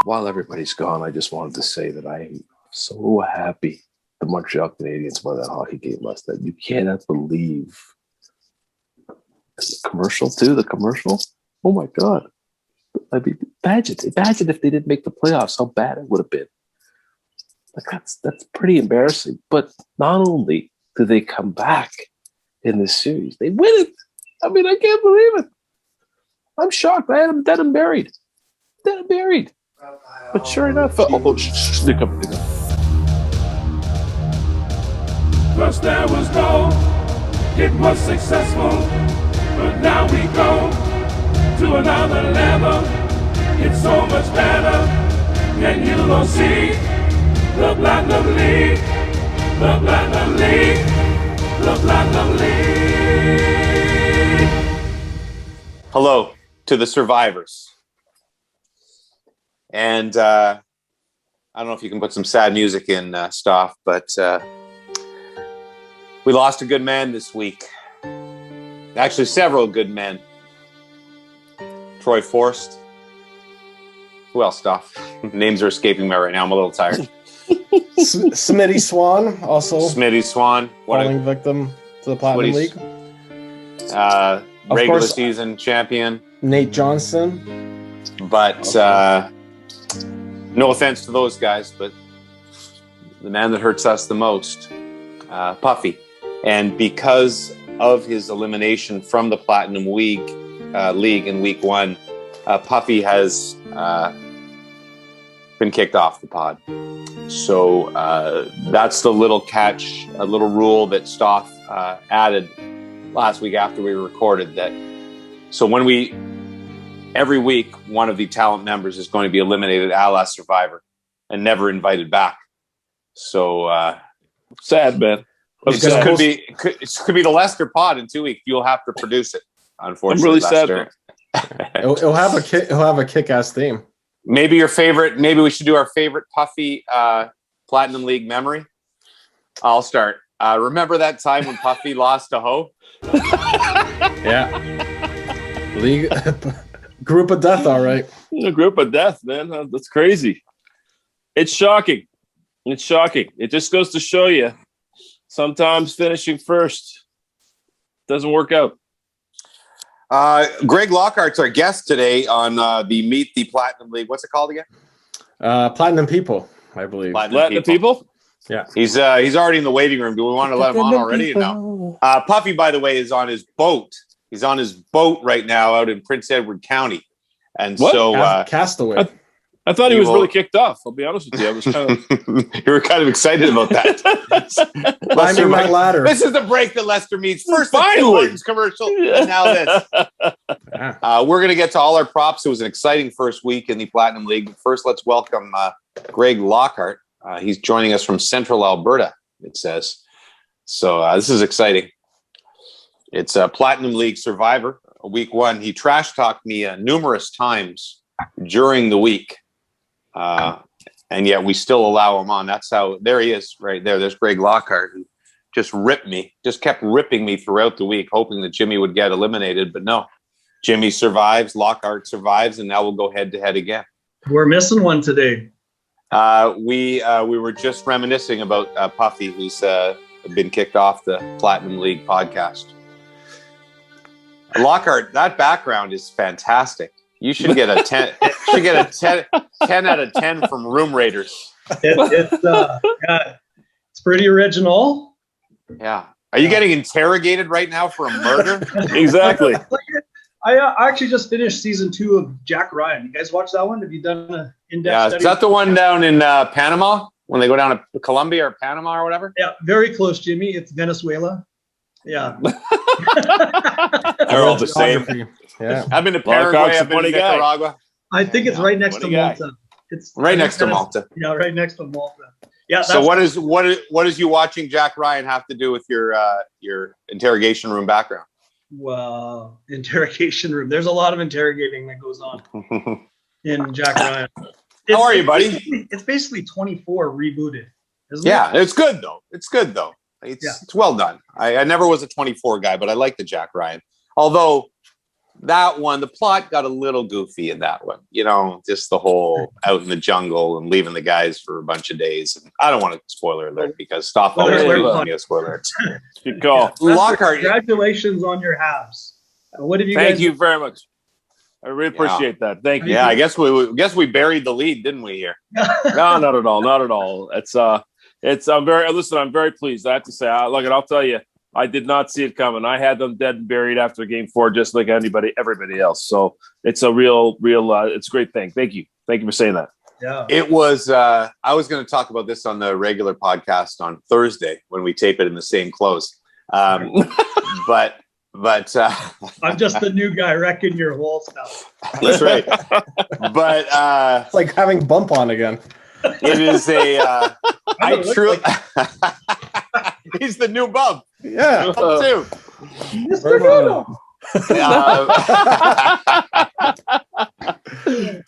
While everybody's gone, I just wanted to say that I am so happy the Montreal Canadiens won that hockey game last night. You cannot believe the commercial too. The commercial. Oh my God! I mean, imagine if they didn't make the playoffs, how bad it would have been. Like that's pretty embarrassing. But not only do they come back in this series, they win it. I mean, I can't believe it. I'm shocked. I had them dead and buried. But sure enough, they come. First there was gold, it was successful, but now we go to another level. It's so much better, and you don't see the Platinum League, the Platinum League, the Platinum League. Hello to the survivors. And I don't know if you can put some sad music in, Stoff, but we lost a good man this week. Actually, several good men. Troy Forst. Who else, Stoff? Names are escaping me right now. I'm a little tired. Smitty Swan, also. Smitty Swan. Falling victim to the Platinum League. Regular season champion. Nate Johnson. But no offense to those guys, but the man that hurts us the most, Puffy. And because of his elimination from the Platinum League in week one, Puffy has been kicked off the pod. So that's the little catch, a little rule that Stoff added last week after we recorded that. So every week, one of the talent members is going to be eliminated a la Survivor and never invited back. So Sad, man. It could be the Lester pod in 2 weeks. You'll have to produce it. Unfortunately, I'm really sad. It'll have a kick-ass theme. Maybe your favorite. Maybe we should do our favorite Puffy Platinum League memory. I'll start. Remember that time when Puffy lost to Ho? Yeah. League group of death, all right. A group of death, man. That's crazy. It's shocking. It just goes to show you sometimes finishing first doesn't work out. Gregg Lockhart's our guest today on the Meet the Platinum League. What's it called again? Platinum People, I believe. Platinum people? Yeah. He's already in the waiting room. Do we want to let him on already? No. Puffy, by the way, is on his boat. He's on his boat right now out in Prince Edward County. And what? So Castaway. I thought he was really kicked off. I'll be honest with you. I was kind of you were kind of excited about that. Climbing my ladder. This is the break that Lester meets. First the Tim Hortons commercial, and now this. We're going to get to all our props. It was an exciting first week in the Platinum League. But first, let's welcome Gregg Lockhart. He's joining us from Central Alberta, it says. So this is exciting. It's a Platinum League Survivor, week one. He trash talked me numerous times during the week. And yet we still allow him on. That's how, there he is right there. There's Gregg Lockhart, who just kept ripping me throughout the week, hoping that Jimmy would get eliminated. But no, Jimmy survives, Lockhart survives, and now we'll go head to head again. We're missing one today. We were just reminiscing about Puffy, who's been kicked off the Platinum League podcast. Lockhart, that background is fantastic. You should get a 10. Should get a 10 out of 10 from Room Raiders. It's pretty original. Yeah. Are you getting interrogated right now for a murder? Exactly. I actually just finished season 2 of Jack Ryan. You guys watch that one? Have you done an in-depth study? Is that the one down in Panama when they go down to Colombia or Panama or whatever? Yeah, very close, Jimmy. It's Venezuela. Yeah. They're all the same. Yeah. I've been to Paraguay. I've been to Nicaragua. I think it's right next to Malta. It's right next to Malta. Yeah, right next to Malta. Yeah. So what is you watching Jack Ryan have to do with your interrogation room background? Well, interrogation room. There's a lot of interrogating that goes on in Jack Ryan. How are you, buddy? It's basically 24 rebooted, isn't it? It's good though. It's well done. I never was a 24 guy, but I like the Jack Ryan. Although that one, the plot got a little goofy in that one. You know, just the whole out in the jungle and leaving the guys for a bunch of days. And I don't want to spoiler alert because Stoff always gives me a spoiler. Good call. Lockhart. Congratulations on your halves. What have you Thank guys? you very much. I really appreciate that. Thank you. Yeah, I guess we buried the lead, didn't we? Here. No, not at all. Not at all. I'm very pleased. I have to say, I'll tell you, I did not see it coming. I had them dead and buried after game 4, just like everybody else. So it's a real, it's a great thing. Thank you. Thank you for saying that. Yeah. It was, I was going to talk about this on the regular podcast on Thursday when we tape it in the same clothes. But I'm just the new guy wrecking your whole stuff. that's right. But It's like having bump on again. it is I truly, he's the new bump. Yeah. Too. Mr. Noodle.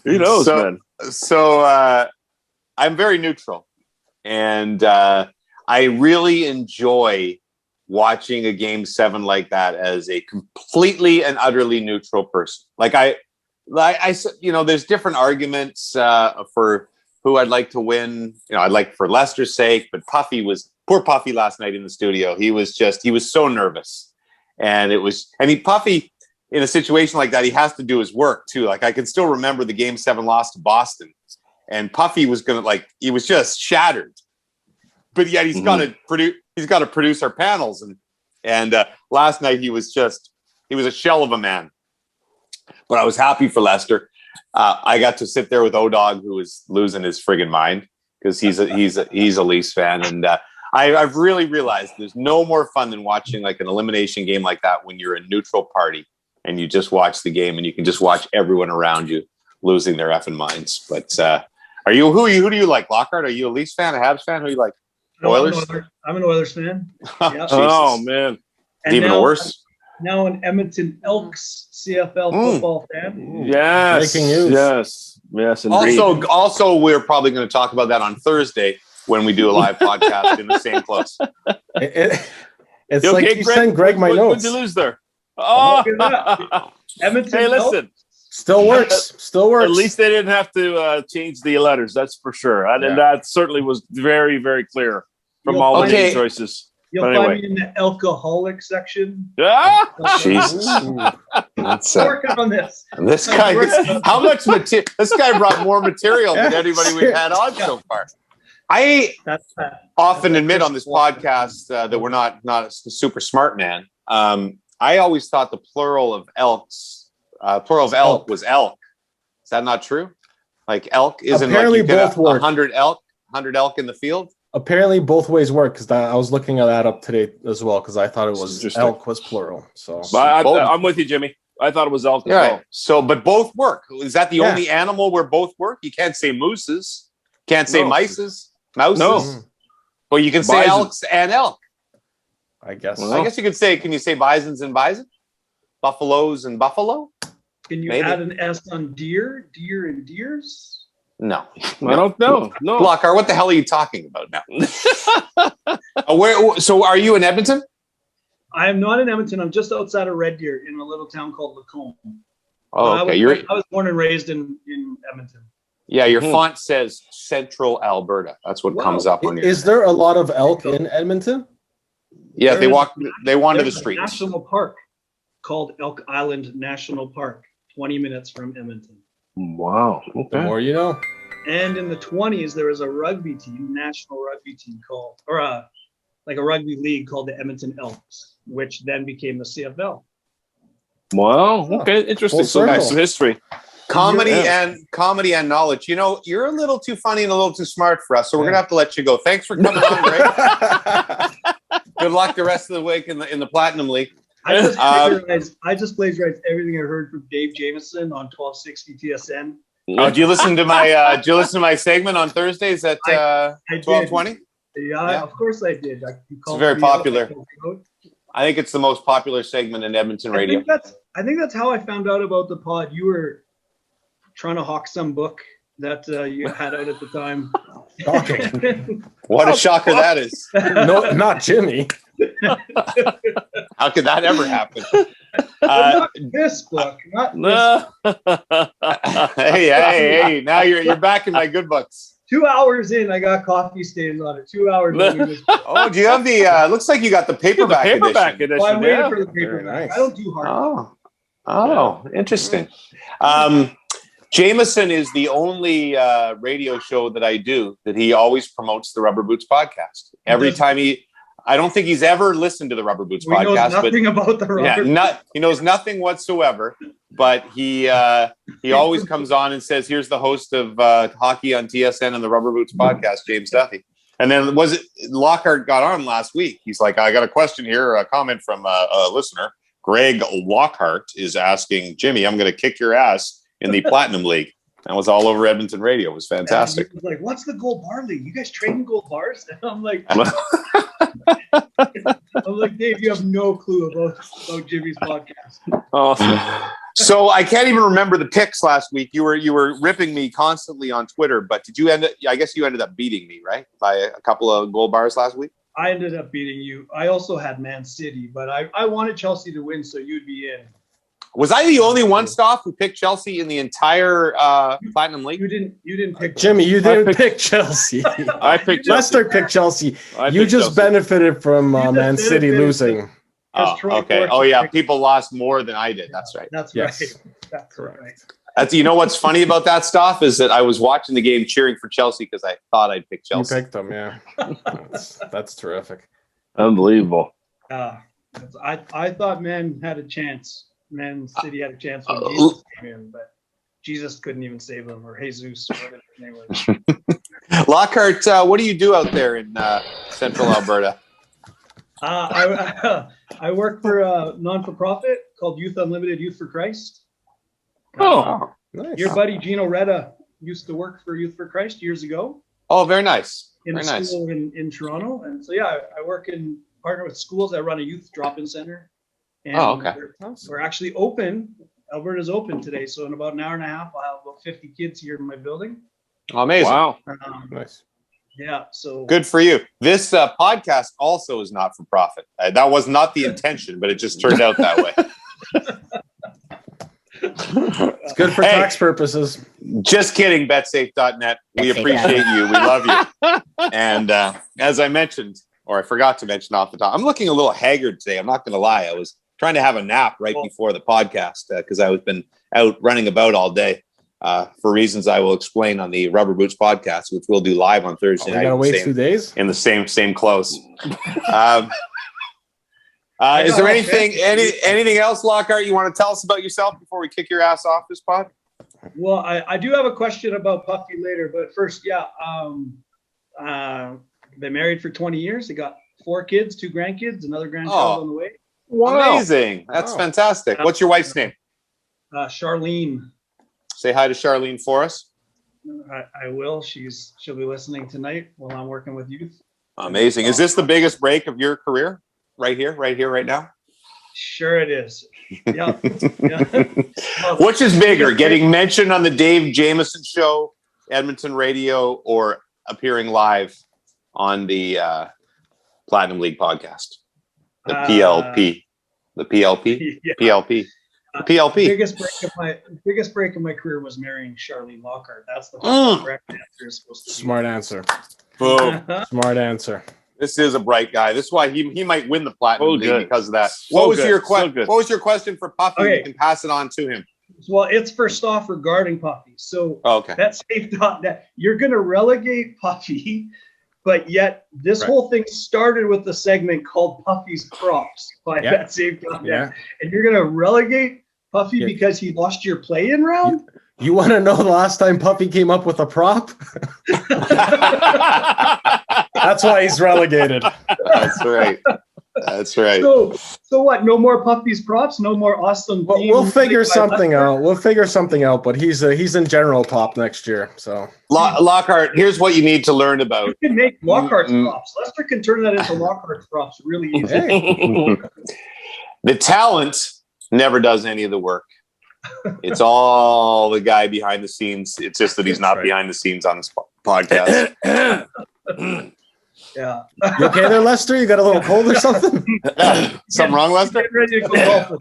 Who knows, man? So I'm very neutral, and I really enjoy watching a game 7 like that as a completely and utterly neutral person. Like I, there's different arguments for who I'd like to win. You know, I'd like for Leicester's sake, but poor Puffy last night in the studio. He was so nervous, and Puffy in a situation like that, he has to do his work too. Like I can still remember the game 7 loss to Boston, and Puffy was he was just shattered, but yet he's got to produce. He's got to produce our panels, and last night he was a shell of a man. But I was happy for Leicester. I got to sit there with O-Dog, who was losing his friggin' mind because he's a Leafs fan, and I've really realized there's no more fun than watching like an elimination game like that when you're a neutral party and you just watch the game and you can just watch everyone around you losing their effing minds. But who do you like, Lockhart? Are you a Leafs fan, a Habs fan? Who do you like? Oilers? I'm an Oilers fan. Yeah. Oh man, And even now, worse. Now an Edmonton Elks CFL football fan. yes, Breaking news. yes, indeed. Also, we're probably going to talk about that on Thursday when we do a live podcast in the same close. It's like you sent Greg my notes. What'd you lose there? Oh, Edmonton. hey, listen. Still works. Still works. At least they didn't have to change the letters. That's for sure. And that certainly was very, very clear from all the name choices. You'll find me in the alcoholic section. Ah! Jesus. That's working on this. This guy, how much material? This guy brought more material than anybody we've had on so far. I often admit on this podcast that we're not a super smart man. I always thought the plural of elks. Plural of elk was elk. Is that not true? Like elk isn't apparently like you both get 100 elk in the field. Apparently both ways work because I was looking that up today as well because I thought it was elk was plural. So I'm with you, Jimmy. I thought it was elk as well. So, but both work. Is that the only animal where both work? You can't say mooses. Can't say mouses. No. Well, you can say elks and elk. I guess. Well, I guess you could say. Can you say bisons and bison? Buffaloes and buffalo? Can you add an S on deer? Deer and deers? No. I don't know. No. Lockhart, what the hell are you talking about now? So are you in Edmonton? I am not in Edmonton. I'm just outside of Red Deer in a little town called Lacombe. Oh, okay. I was born and raised in Edmonton. Yeah, your font says Central Alberta. That's what comes up on your. Is there a lot of elk in Edmonton? Yeah, they wander the streets. National park called Elk Island National Park, 20 minutes from Edmonton. Wow. The Okay. more you know. And in the 20s, there was a rugby team, national rugby team like a rugby league called the Edmonton Elks, which then became the CFL. Wow. Okay. Interesting. So some history. Comedy and knowledge. You know, you're a little too funny and a little too smart for us, so we're gonna have to let you go. Thanks for coming on, Greg. Good luck the rest of the week in the Platinum League. I just plagiarized everything I heard from Dave Jameson on 1260 TSN. Did you listen to my segment on Thursdays at 12:20? Yeah, of course I did. It's very popular. I think it's the most popular segment in Edmonton radio. I think that's how I found out about the pod. You were trying to hawk some book that you had out at the time. What a shocker that is. No, not Jimmy. How could that ever happen? Not this book. Not this. Hey! Now you're back in my good books. 2 hours in, I got coffee stains on it. 2 hours. Oh, do you have the? Looks like you got the paperback edition. Well, I'm waiting for the paperback. Nice. I don't do hard. Interesting. Jameson is the only radio show that I do that he always promotes the Rubber Boots podcast. Every time I don't think he's ever listened to the Rubber Boots podcast. Knows nothing about the Rubber Boots. He knows nothing whatsoever. But he always comes on and says, "Here's the host of Hockey on TSN and the Rubber Boots podcast, James Duffy." And then Lockhart got on last week? He's like, "I got a question here, a comment from a listener. Gregg Lockhart is asking, Jimmy, I'm going to kick your ass in the Platinum League." That was all over Edmonton radio. It was fantastic. He was like, "What's the Gold Bar League? You guys trade in gold bars?" And I'm like, "Dave, you have no clue about Jimmy's podcast." Awesome. So I can't even remember the picks last week. You were ripping me constantly on Twitter, but did you I guess you ended up beating me, right? By a couple of gold bars last week? I ended up beating you. I also had Man City, but I wanted Chelsea to win, so you'd be in. Was I the only one, Stoff, who picked Chelsea in the entire Platinum League? You didn't pick Jimmy. You didn't pick Chelsea. I picked Lester picked Chelsea. You just benefited from Man City losing. Oh, okay. Oh, yeah. People lost more than I did. That's right. That's right. That's correct. You know what's funny about that, Stoff, is that I was watching the game cheering for Chelsea because I thought I'd pick Chelsea. You picked them, yeah. That's terrific. Unbelievable. I thought Man had a chance. Man City had a chance when Jesus came in, but Jesus couldn't even save them, or Jesus, or whatever his name was. Lockhart, what do you do out there in central Alberta? I work for a non-for-profit called Youth Unlimited Youth for Christ. Oh, nice. Your buddy Gino Retta used to work for Youth for Christ years ago. Oh, very nice. In a school in Toronto. And so, I work in partner with schools that run a youth drop-in center. And okay. We're actually open. Alberta's open today. So in about an hour and a half, I'll have about 50 kids here in my building. Oh, amazing. Wow. Nice. Yeah. So good for you. This podcast also is not for profit. That was not the intention, but it just turned out that way. It's good for tax purposes. Just kidding, betsafe.net. We appreciate you. We love you. And as I mentioned, or I forgot to mention off the top, I'm looking a little haggard today. I'm not going to lie. I was trying to have a nap right before the podcast because I've been out running about all day for reasons I will explain on the Rubber Boots podcast, which we'll do live on Thursday night. Gotta wait 2 days in the same clothes. Is there anything else, Lockhart, you want to tell us about yourself before we kick your ass off this pod? Well, I do have a question about Puffy later, but first, been married for 20 years. They got 4 kids, 2 grandkids, another grandchild on the way. Wow. Amazing. That's fantastic. What's your wife's name? Charlene. Say hi to Charlene for us. I will. She'll be listening tonight while I'm working with youth. Amazing. Is this the biggest break of your career? Right here, right now? Sure it is. Yeah. Which is bigger, getting mentioned on the Dave Jameson Show, Edmonton Radio, or appearing live on the Platinum League podcast? The PLP. The PLP? Yeah. PLP. The PLP. Biggest break of my career was marrying Charlene Lockhart. That's the correct answer. Supposed to be. Smart answer. Boom. Smart answer. This is a bright guy. This is why he might win the Platinum League because of that. What was your question for Puffy? Okay. You can pass it on to him. Well, it's for Stoff regarding Puffy. So okay. That's safe.net. You're going to relegate Puffy, but yet this whole thing started with the segment called Puffy's Props by BetSafe.net. Yeah. And you're going to relegate Puffy because he lost your play-in round? You want to know the last time Puffy came up with a prop? That's why he's relegated. That's right. So what? No more Puffy's props? No more awesome. We'll figure something out. We'll figure something out. But he's in general top next year. So Lockhart, here's what you need to learn about. You can make Lockhart's props. Lester can turn that into Lockhart's props really easy. Hey. The talent never does any of the work. It's all the guy behind the scenes. It's just that he's not behind the scenes on this podcast. Yeah. You okay there, Lester? You got a little cold or something? Something wrong, Lester? Get ready to go golfing.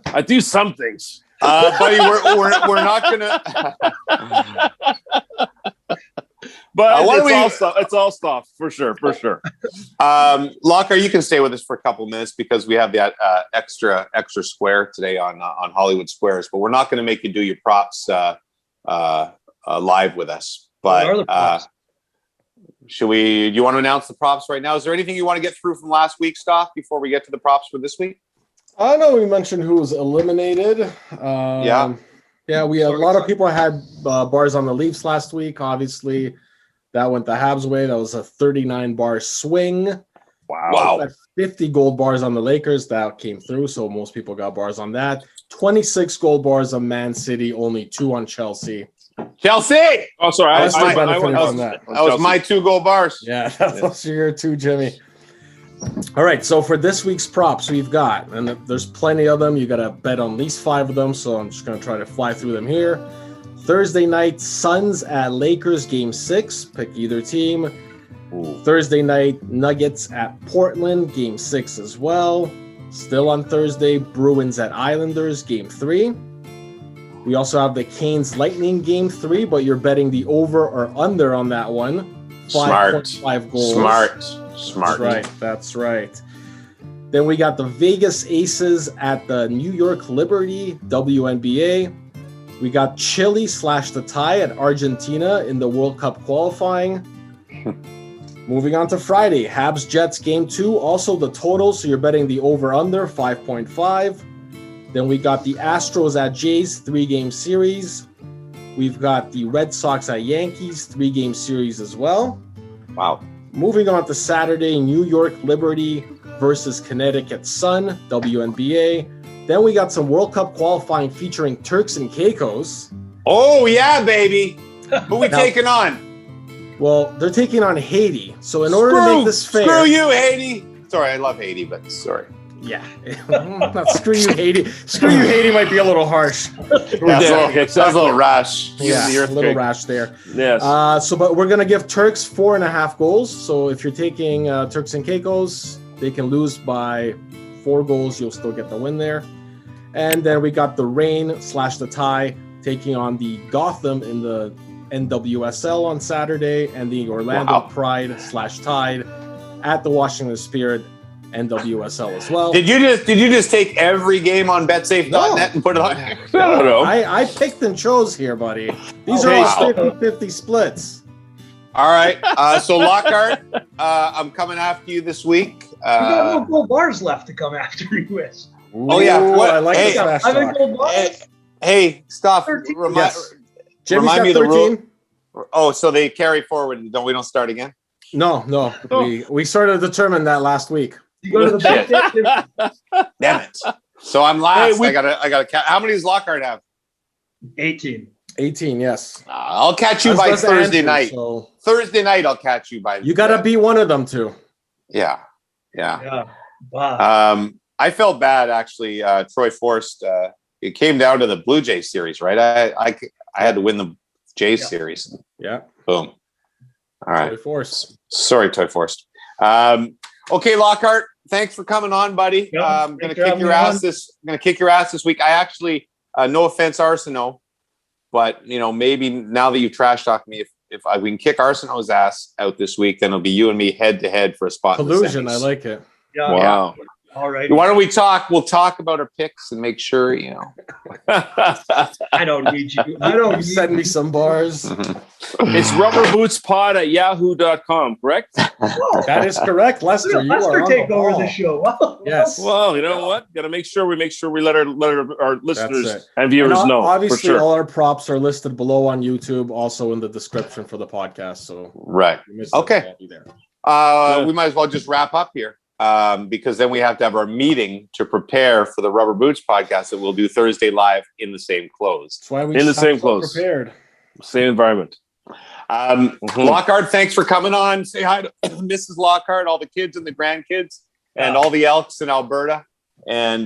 I do some things. Buddy, we're not gonna. But it's all stuff for sure. Lockhart, you can stay with us for a couple minutes because we have that extra square today on Hollywood Squares. But we're not going to make you do your props live with us. But do you want to announce the props right now? Is there anything you want to get through from last week, Stoff, before we get to the props for this week? I know we mentioned who was eliminated. Yeah, we had a lot of people had bars on the Leafs last week. Obviously, that went the Habs' way. That was a 39-bar swing. Wow. 50 gold bars on the Lakers. That came through, so most people got bars on that. 26 gold bars on Man City, only 2 on Chelsea. Chelsea! Oh, sorry. That was my 2 gold bars. Yeah, that was your 2, Jimmy. All right, so for this week's props, we've got, and there's plenty of them. You got to bet on at least 5 of them, so I'm just going to try to fly through them here. Thursday night, Suns at Lakers, Game 6. Pick either team. Ooh. Thursday night, Nuggets at Portland, Game 6 as well. Still on Thursday, Bruins at Islanders, Game 3. We also have the Canes Lightning, Game 3, but you're betting the over or under on that one. 5.5 goals. Smart. That's right. Then we got the Vegas Aces at the New York Liberty, WNBA. We got Chile / the tie at Argentina in the World Cup qualifying. Moving on to Friday, Habs Jets Game 2, also the total, so you're betting the over-under, 5.5. Then we got the Astros at Jays, 3-game series. We've got the Red Sox at Yankees, 3-game series as well. Wow. Moving on to Saturday, New York Liberty versus Connecticut Sun, WNBA. Then we got some World Cup qualifying featuring Turks and Caicos. Oh, yeah, baby. Who we taking on? Well, they're taking on Haiti. So in order to make this fair... Screw you, Haiti. Sorry, I love Haiti, but sorry. Yeah. Not screw you, Haiti. Screw you, Haiti might be a little harsh. That's a little rash. Yeah, a little rash there. Yes. But we're going to give Turks 4.5 goals. So if you're taking Turks and Caicos, they can lose by 4 goals. You'll still get the win there. And then we got the Reign / the tie taking on the Gotham in the NWSL on Saturday, and the Orlando Pride / Tide at the Washington Spirit NWSL as well. Did you just take every game on betsafe.net and put it on? I don't know. I picked and chose here, buddy. These are all 50-50 splits. All right. So Lockhart, I'm coming after you this week. You got no gold bars left to come after you with. Oh yeah. What? I like the fast talk. Hey, Stoff. Remind me of the rule. Oh, so they carry forward. We don't start again? No. We sort of determined that last week. You go to the back. Damn it. So I'm last. Hey, I gotta count. How many does Lockhart have? 18. 18, yes. I'll catch you by Thursday night. So... Thursday night, I'll catch you by. You gotta be one of them too. Yeah. Wow. I felt bad actually. Troy Forst. It came down to the Blue Jays series, right? I had to win the Jays series. Yeah. Boom. All right. Troy Forst. Sorry, Troy Forst. Okay, Lockhart. Thanks for coming on, buddy. I'm gonna kick your ass this week. I actually, no offense, Arsenault, but maybe now that you trash talked me, if we can kick Arsenault's ass out this week, then it'll be you and me head to head for a spot. Collusion. I like it. Yeah. Wow. All right. Why don't we talk? We'll talk about our picks and make sure, I don't need you. You send me some bars. It's rubberbootspod@yahoo.com, correct? That is correct, Lester. Lester take over the show. Yes. Well, you know what? Got to make sure we let our listeners and viewers know. Obviously, all our props are listed below on YouTube, also in the description for the podcast. So right. Okay. We might as well just wrap up here. Because then we have to have our meeting to prepare for the Rubber Boots podcast that we'll do Thursday live in the same clothes. That's why we in the same clothes, prepared, same environment. Lockhart, thanks for coming on. Say hi to Mrs. Lockhart, all the kids and the grandkids, and all the Elks in Alberta. And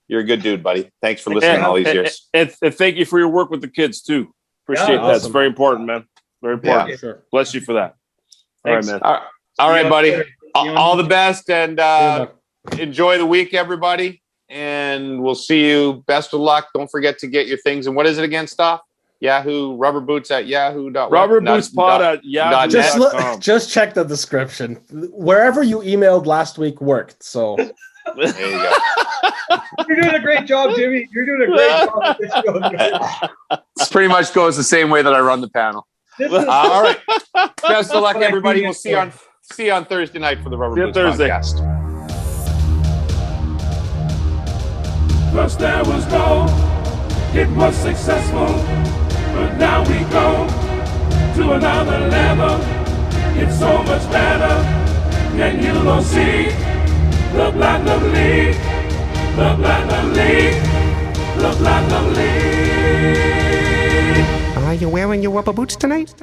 you're a good dude, buddy. Thanks for listening all these years. And thank you for your work with the kids too. Appreciate that. Awesome. It's very important, man. Very important. Yeah, sure. Bless you for that. Thanks. All right, man. All right, buddy. All the best, and enjoy the week, everybody. and we'll see you. Best of luck. Don't forget to get your things. And what is it again, Stoff? Yahoo, rubber boots at Yahoo. Rubber boots pod at Yahoo. Just check the description. Wherever you emailed last week worked. So there you go. You're doing a great job, Jimmy. You're doing a great job. This pretty much goes the same way that I run the panel. All right. Best of luck, everybody. We'll see you on Thursday night for the Rubber Boots podcast. First there was goal, it was successful, but now we go to another level. It's so much better, and you'll see the Platinum League, the Platinum League, the Platinum League. Are you wearing your rubber boots tonight?